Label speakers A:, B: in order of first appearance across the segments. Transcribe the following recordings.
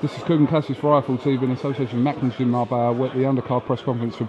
A: This is KUGAN CASSIUS for Rifle TV in association with Macklin Gym Marbella. We're at the undercard press conference for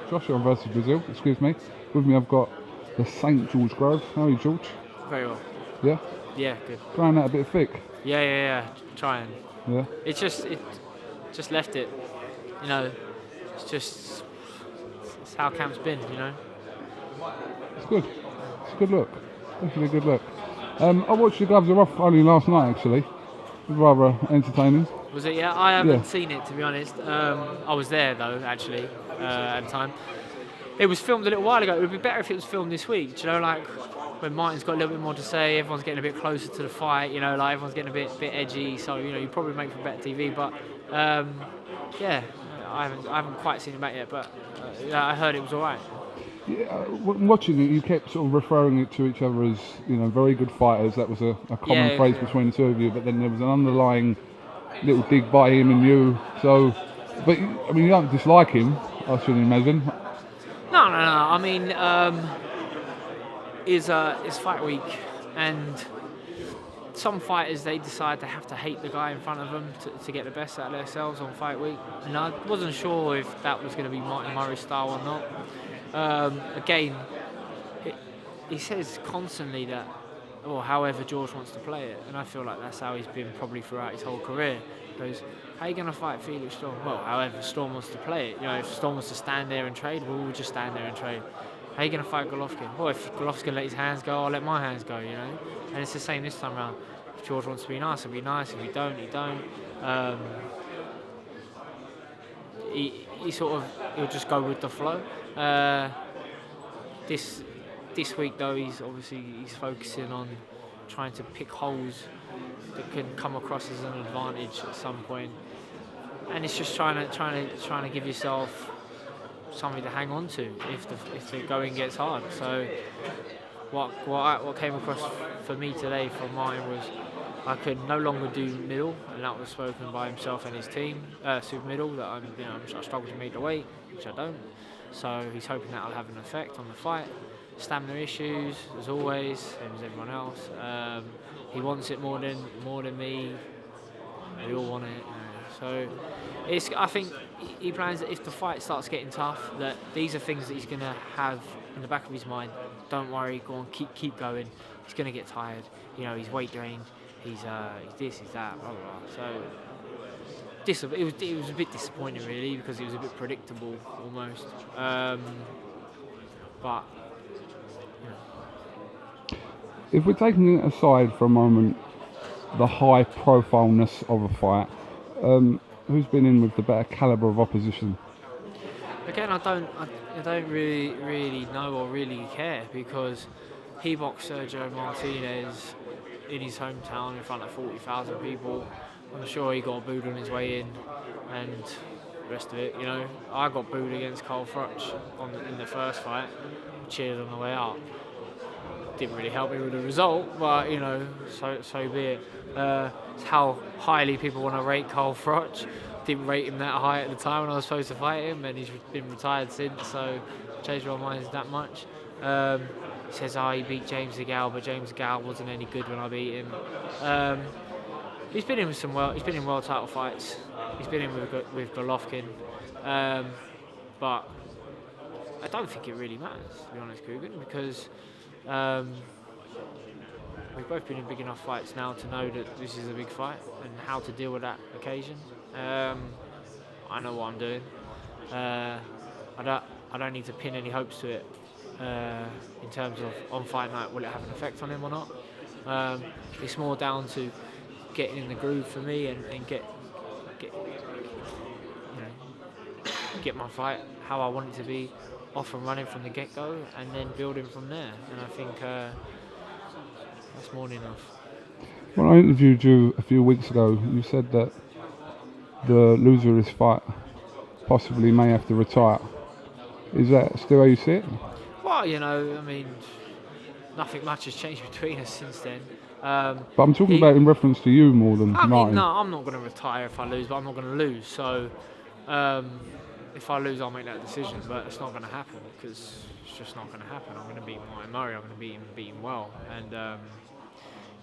A: Joshua versus Brazil. Excuse me. With me, I've got the St George Grove. How are you, George?
B: Very well.
A: Yeah?
B: Yeah, good.
A: Trying that a bit thick.
B: Yeah. Trying.
A: Yeah?
B: It just left it. You know, it's how camp's been. You know.
A: It's good. It's a good look. Definitely a good look. I watched the gloves are off only last night, actually. It was rather entertaining.
B: Was it? Yeah, I haven't seen it, to be honest. I was there though, actually, at the time. It was filmed a little while ago. It would be better if it was filmed this week. Do you know, like when Martin's got a little bit more to say, everyone's getting a bit closer to the fight. You know, like everyone's getting a bit edgy. So you know, you probably make for better TV. But yeah, I haven't quite seen it back yet. But yeah, I heard it was all right.
A: Yeah, watching it, you kept sort of referring it to each other as, you know, very good fighters. That was a common phrase between the two of you. But then there was an underlying little dig by him and you. So, but I mean, you don't dislike him, I shouldn't imagine.
B: No. I mean, it's fight week, and some fighters, they decide they have to hate the guy in front of them to get the best out of themselves on fight week. And I wasn't sure if that was going to be Martin Murray style or not. Again, he says constantly that, or however George wants to play it, and I feel like that's how he's been probably throughout his whole career. He goes, how are you going to fight Felix Storm? Well, however Storm wants to play it. You know, if Storm wants to stand there and trade, we'll just stand there and trade. How are you going to fight Golovkin? Well, if Golovkin let his hands go, I'll let my hands go, you know? And it's the same this time around. If George wants to be nice, he'll be nice. If he don't, he don't. He'll just go with the flow. This week though, he's focusing on trying to pick holes that can come across as an advantage at some point, and it's just trying to give yourself something to hang on to if the going gets hard. So what came across for me today from Martin was I could no longer do middle, and that was spoken by himself and his team. Super middle, that I struggle to meet the weight, which I don't. So he's hoping that'll have an effect on the fight. Stamina issues, as always, same as everyone else. He wants it more than me. We all want it. So I think he plans that if the fight starts getting tough, that these are things that he's going to have in the back of his mind. Don't worry, go on, keep going. He's going to get tired. You know, he's weight drained. He's this, he's that, blah blah blah. So it was a bit disappointing really, because it was a bit predictable almost. But
A: if we're taking it aside for a moment, the high profileness of a fight, who's been in with the better calibre of opposition?
B: Again, I don't really know or really care, because he boxed Sergio Martinez in his hometown in front of 40,000 people. I'm sure he got booed on his way in, and the rest of it, you know. I got booed against Froch in the first fight, cheered on the way out. Didn't really help me with the result, but you know, so be it. It's how highly people want to rate Froch. Didn't rate him that high at the time when I was supposed to fight him, and he's been retired since, so changed my mind that much. He says, he beat James DeGale, but James DeGale wasn't any good when I beat him. He's been in world title fights. He's been in with Golovkin, but I don't think it really matters, to be honest, KUGAN, because we've both been in big enough fights now to know that this is a big fight and how to deal with that occasion. I know what I'm doing. I don't need to pin any hopes to it in terms of on fight night will it have an effect on him or not. It's more down to getting in the groove for me and get my fight how I want it to be, off and running from the get-go, and then building from there. And I think that's more than enough.
A: When I interviewed you a few weeks ago, you said that the loser of this fight possibly may have to retire. Is that still how you see it?
B: Well, you know, I mean, nothing much has changed between us since then.
A: But I'm talking about in reference to you more than Martin.
B: No, I'm not going to retire if I lose, but I'm not going to lose. So if I lose, I'll make that decision, but it's not going to happen, because it's just not going to happen. I'm going to beat Martin Murray. I'm going to beat him well, and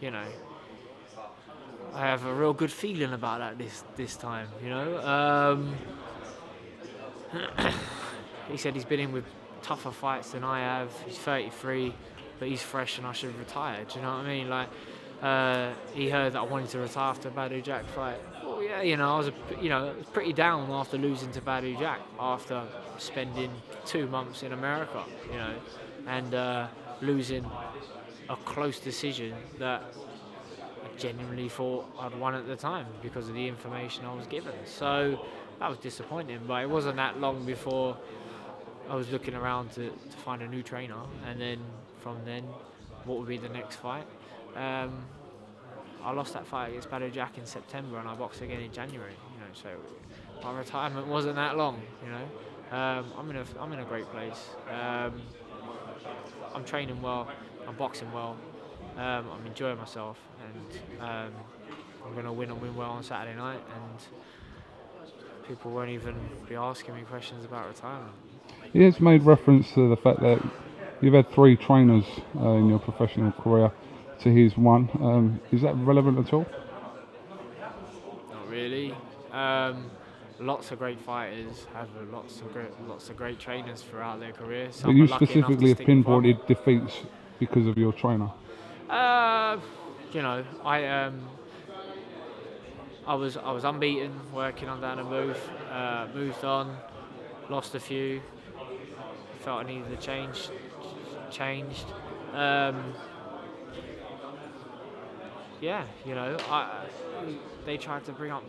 B: you know, I have a real good feeling about that this time. He said he's been in with tougher fights than I have. He's 33, but he's fresh, and I should have retired. Do you know what I mean? Like, he heard that I wanted to retire after Badu Jack fight. Well, yeah, I was pretty down after losing to Badu Jack, after spending 2 months in America, and losing a close decision that I genuinely thought I'd won at the time because of the information I was given. So that was disappointing, but it wasn't that long before I was looking around to find a new trainer, and then from then, what would be the next fight? I lost that fight against Badu Jack in September, and I boxed again in January. So my retirement wasn't that long. I'm in a great place. I'm training well. I'm boxing well. I'm enjoying myself, and I'm going to win and win well on Saturday night, and people won't even be asking me questions about retirement.
A: He has made reference to the fact that you've had 3 trainers in your professional career to his one. Is that relevant at all?
B: Not really. Lots of great fighters have lots of great trainers throughout their career.
A: But you specifically have pinpointed defeats because of your trainer.
B: I was unbeaten, working on down a move, moved on, lost a few. Felt I needed to change. Changed. They tried to bring up,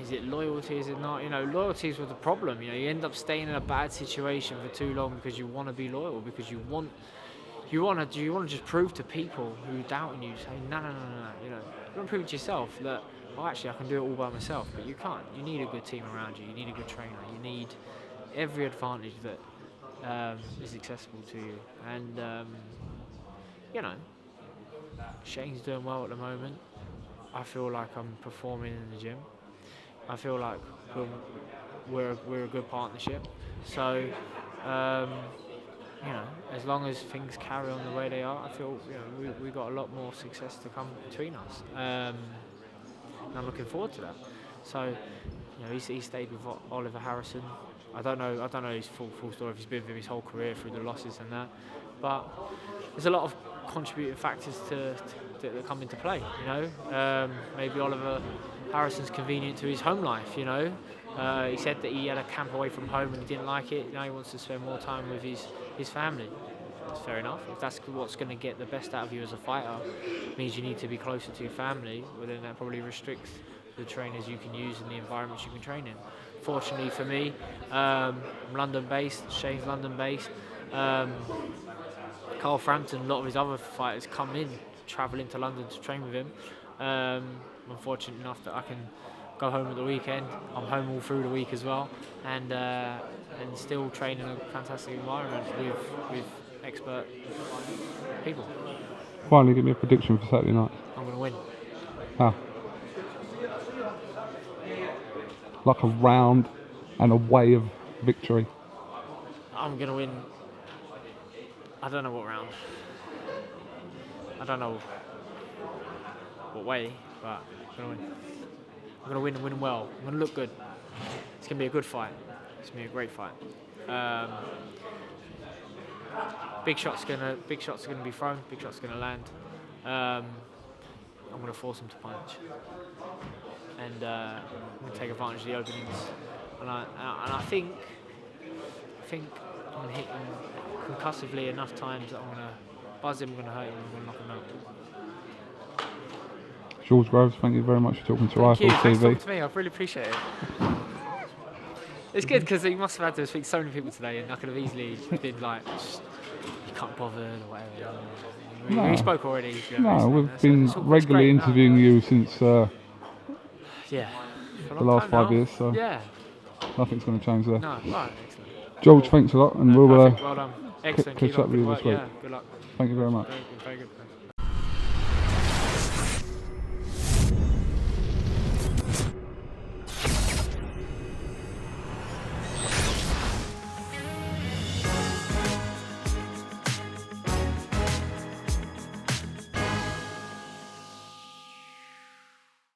B: is it loyalty, is it not? Loyalties was the problem. You end up staying in a bad situation for too long because you want to be loyal, because you want to just prove to people who doubt in you, say no. You want to prove to yourself that, actually I can do it all by myself, but you can't. You need a good team around you. You need a good trainer. You need every advantage that is accessible to you. And Shane's doing well at the moment. I feel like I'm performing in the gym. I feel like we're a good partnership. So, as long as things carry on the way they are, I feel we got a lot more success to come between us. And I'm looking forward to that. So, he stayed with Oliver Harrison. I don't know his full story, if he's been with him his whole career through the losses and that. But there's a lot of contributing factors that come into play. Maybe Oliver Harrison's convenient to his home life. He said that he had a camp away from home and he didn't like it. Now he wants to spend more time with his family. That's fair enough. If that's what's going to get the best out of you as a fighter, means you need to be closer to your family. Well, then that probably restricts the trainers you can use and the environments you can train in. Fortunately for me, I'm London-based. Shane's London-based. Carl Frampton, a lot of his other fighters travel into London to train with him. I'm fortunate enough that I can go home at the weekend. I'm home all through the week as well, and still train in a fantastic environment with expert people.
A: Finally, give me a prediction for Saturday night.
B: I'm going to win.
A: How? Like a round and a way of victory.
B: I'm going to win. I don't know what round. I don't know what way, but I'm going to win. I'm going to win and win well. I'm going to look good. It's going to be a good fight. It's going to be a great fight. Big shots are going to be thrown. Big shots are going to land. I'm going to force him to punch, and I'm going to take advantage of the openings. And I think I'm going to hit him concussively enough times that I'm going to buzz him, I'm going to hurt him, I'm going to knock him out.
A: George Groves, thank you very much for talking to IFL TV.
B: Thanks for talking to me, I really appreciate it. It's good because you must have had to speak to so many people today, and I could have easily been like, you can't bother or whatever. We spoke already.
A: We've been regularly interviewing you since the last 5 years, so nothing's going to change there.
B: No, right, excellent.
A: George, thanks a lot, and we'll
B: well done. Excellent.
A: catch up with you this week.
B: Good luck.
A: Thank you very much.
B: Very good.